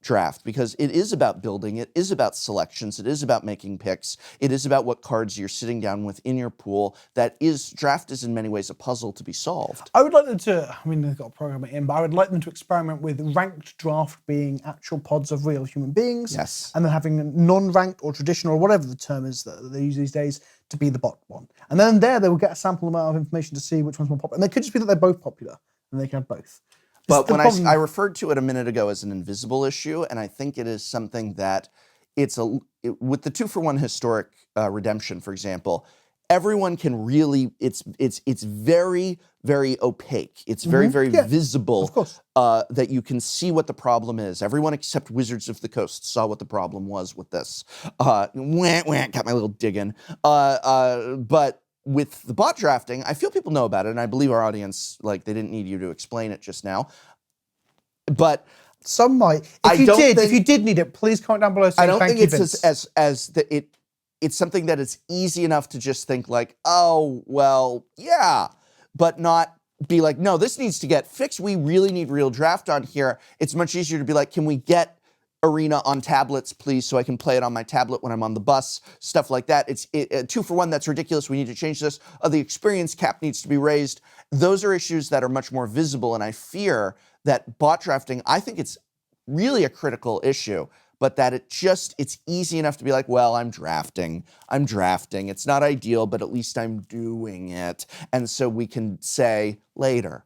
draft, because it is about building, it is about selections, it is about making picks, it is about what cards you're sitting down with in your pool. Draft is in many ways a puzzle to be solved. I would like them to, they've got to program it in, but I would like them to experiment with ranked draft being actual pods of real human beings. Yes. And then having non-ranked or traditional, or whatever the term is that they use these days, to be the bot one. And then they will get a sample amount of information to see which one's more popular. And it could just be that they're both popular, and they can have both. But when I referred to it a minute ago as an invisible issue, and I think it is something that with the 2-for-1 historic redemption, for example, everyone can really, it's very, very opaque. It's very, very visible, of course, that you can see what the problem is. Everyone except Wizards of the Coast saw what the problem was with this. Got my little dig in. But with the bot drafting, I feel people know about it, and I believe our audience, they didn't need you to explain it just now. But some might. If you did need it, please comment down below saying I don't think it's it's something that is easy enough to just think like, oh, well, yeah, but not be like, no, this needs to get fixed. We really need real draft on here. It's much easier to be like, can we get Arena on tablets, please, so I can play it on my tablet when I'm on the bus, stuff like that. 2-for-1, that's ridiculous. We need to change this. The experience cap needs to be raised. Those are issues that are much more visible, and I fear that bot drafting, I think it's really a critical issue, but that it's easy enough to be like, well, I'm drafting. It's not ideal, but at least I'm doing it. And so we can say later.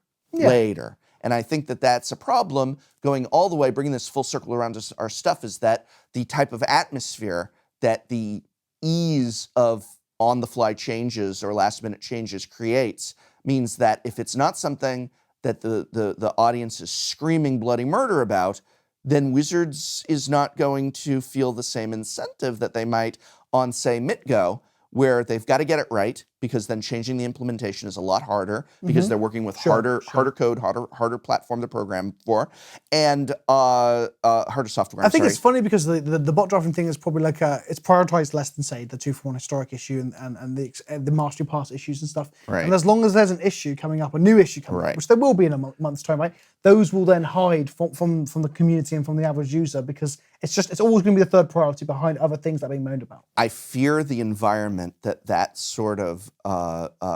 And I think that that's a problem going all the way, bringing this full circle around our stuff, is that the type of atmosphere that the ease of on-the-fly changes or last-minute changes creates means that if it's not something that the audience is screaming bloody murder about, then Wizards is not going to feel the same incentive that they might on, say, MitGo, where they've got to get it right, because then changing the implementation is a lot harder, because they're working with harder code, harder platform to program for, and harder software. I think it's funny because the bot drafting thing is probably like it's prioritized less than, say, the 2-for-1 historic issue and the mastery pass issues and stuff. Right. And as long as there's an issue coming up, a new issue coming up, which there will be in a month's time, right? Those will then hide from the community and from the average user, because it's always going to be the third priority behind other things that are being moaned about. I fear the environment that sort of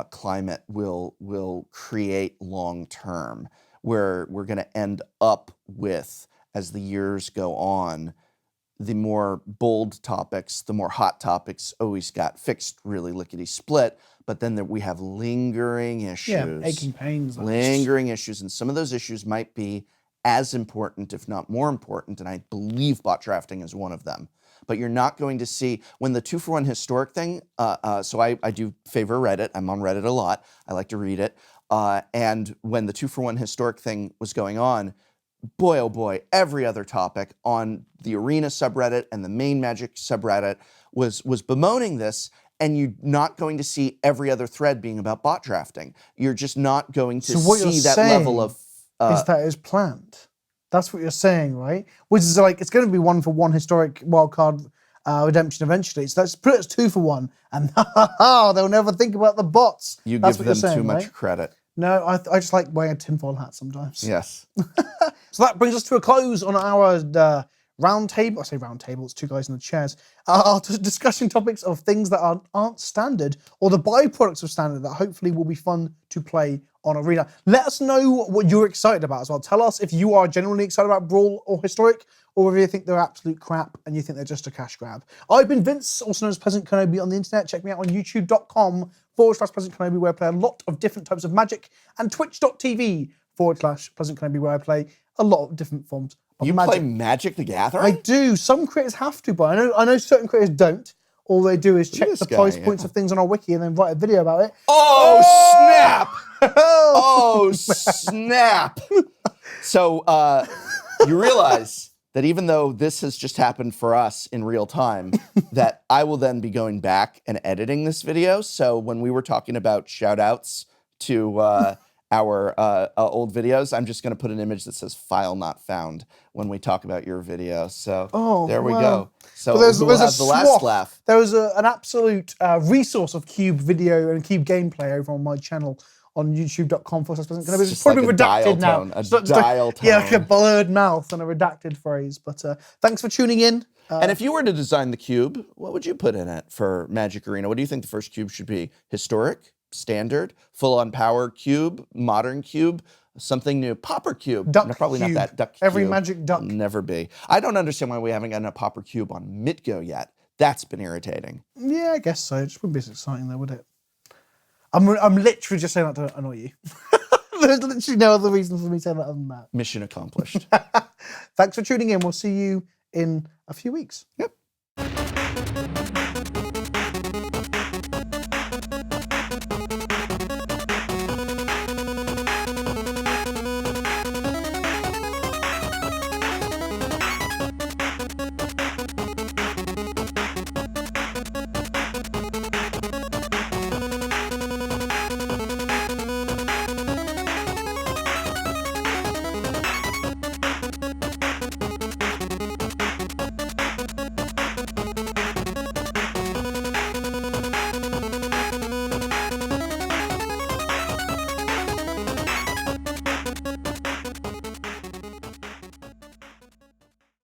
climate will create long term, where we're going to end up with, as the years go on, the more bold topics, the more hot topics always got fixed really lickety split, but then we have lingering issues. Aching pains. Lingering issues, and some of those issues might be as important, if not more important, and I believe bot drafting is one of them. But you're not going to see, when the 2-for-1 historic thing, so I do favor Reddit. I'm on Reddit a lot. I like to read it. And when the 2-for-1 historic thing was going on, boy, oh boy, every other topic on the Arena subreddit and the main Magic subreddit was bemoaning this, and you're not going to see every other thread being about bot drafting. You're just not going to see that level of... is that is planned. That's what you're saying, right? Which is like, it's going to be 1-for-1 historic wildcard redemption eventually. So let's put it as 2-for-1, and they'll never think about the bots. You That's give what them you're saying, too much right? credit. No, I just like wearing a tinfoil hat sometimes. Yes. So that brings us to a close on our round table. I say round table, it's two guys in the chairs. Our discussion topics of things that aren't standard, or the byproducts of standard that hopefully will be fun to play on Arena. Let us know what you're excited about as well. Tell us if you are genuinely excited about Brawl or Historic, or if you think they're absolute crap and you think they're just a cash grab. I've been Vince, also known as Pleasant Kenobi on the internet. Check me out on youtube.com/Pleasant Kenobi, where I play a lot of different types of Magic, and twitch.tv/Pleasant Kenobi, where I play a lot of different forms of You Magic. play Magic the Gathering? I do. Some creators have to, but I know certain creators don't. All they do is check this the guy, price points of things on our wiki and then write a video about it. Oh, snap! Oh, snap! So you realize that even though this has just happened for us in real time, that I will then be going back and editing this video. So when we were talking about shout outs to our old videos, I'm just going to put an image that says file not found when we talk about your video. So there we go. So there's we'll a have the last swath. laugh. There was an absolute resource of Cube video and Cube gameplay over on my channel on youtube.com. It's It's probably like a redacted dial now. tone, a It's not just dial Yeah, like a tone. blurred mouth and a redacted phrase. But thanks for tuning in. And if you were to design the cube, what would you put in it for Magic Arena? What do you think the first cube should be? Historic, standard, full-on power cube, modern cube, something new? Popper cube. Duck No, probably cube. not that. Duck Every cube. Magic duck. Will never be. I don't understand why we haven't gotten a Popper cube on Mitgo yet. That's been irritating. Yeah, I guess so. It just wouldn't be as exciting though, would it? I'm literally just saying that to annoy you. There's literally no other reason for me saying that other than that. Mission accomplished. Thanks for tuning in. We'll see you in a few weeks. Yep.